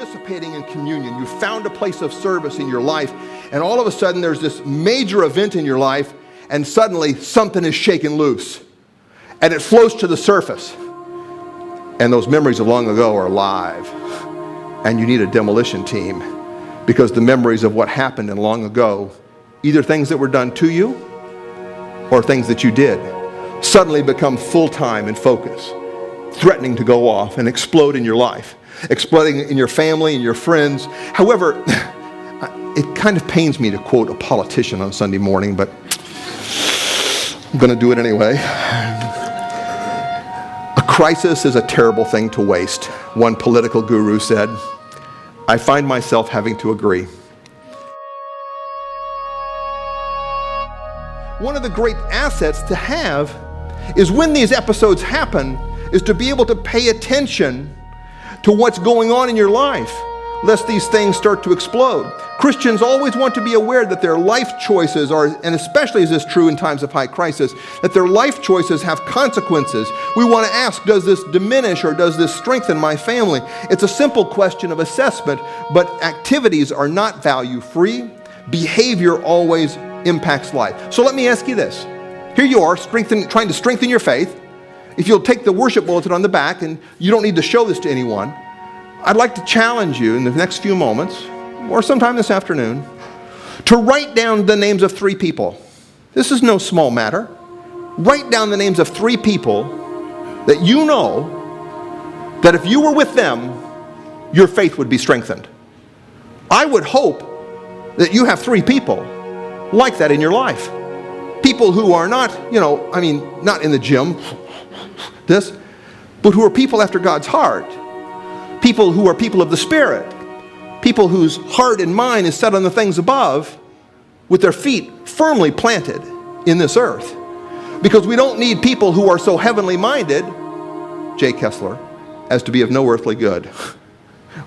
participating in communion. You found a place of service in your life, and all of a sudden there's this major event in your life, and suddenly something is shaken loose, and it floats to the surface. And those memories of long ago are alive, and you need a demolition team, because the memories of what happened in long ago, either things that were done to you or things that you did, suddenly become full-time in focus, threatening to go off and explode in your life, exploding in your family and your friends. However, it kind of pains me to quote a politician on Sunday morning, but I'm going to do it anyway. A crisis is a terrible thing to waste, one political guru said. I find myself having to agree. One of the great assets to have is when these episodes happen, is to be able to pay attention to what's going on in your life, lest these things start to explode. Christians always want to be aware that their life choices are, and especially is this true in times of high crisis, that their life choices have consequences. We want to ask, does this diminish or does this strengthen my family? It's a simple question of assessment, but activities are not value-free. Behavior always impacts life. So let me ask you this. Here you are, trying to strengthen your faith. If you'll take the worship bulletin on the back, and you don't need to show this to anyone, I'd like to challenge you in the next few moments, or sometime this afternoon, to write down the names of 3 people. This is no small matter. Write down the names of 3 people that you know that if you were with them, your faith would be strengthened. I would hope that you have 3 people like that in your life. People who are not, not in the gym, but who are people after God's heart. People who are people of the Spirit. People whose heart and mind is set on the things above, with their feet firmly planted in this earth. Because we don't need people who are so heavenly minded, J. Kessler, as to be of no earthly good.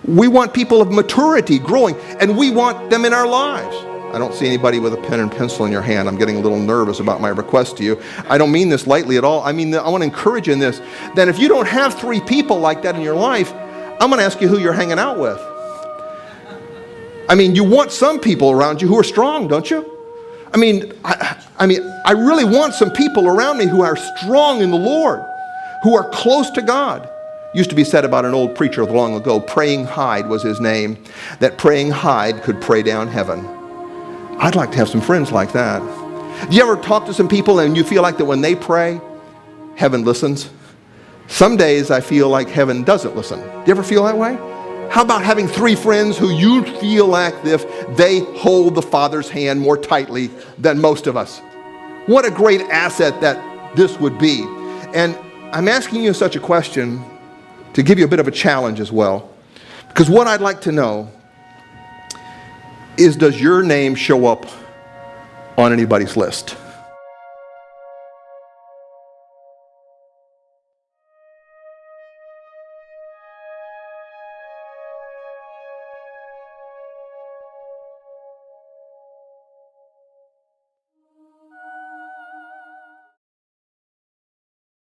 We want people of maturity growing, and we want them in our lives. I don't see anybody with a pen and pencil in your hand. I'm getting a little nervous about my request to you. I don't mean this lightly at all. I want to encourage you in this, that if you don't have 3 people like that in your life, I'm going to ask you who you're hanging out with. You want some people around you who are strong, don't you? I really want some people around me who are strong in the Lord, who are close to God. Used to be said about an old preacher long ago, Praying Hyde was his name, that Praying Hyde could pray down heaven. I'd like to have some friends like that. Do you ever talk to some people and you feel like that when they pray, heaven listens? Some days I feel like heaven doesn't listen. Do you ever feel that way? How about having 3 friends who you feel like if they hold the Father's hand more tightly than most of us? What a great asset that this would be. And I'm asking you such a question to give you a bit of a challenge as well. Because what I'd like to know is, does your name show up on anybody's list?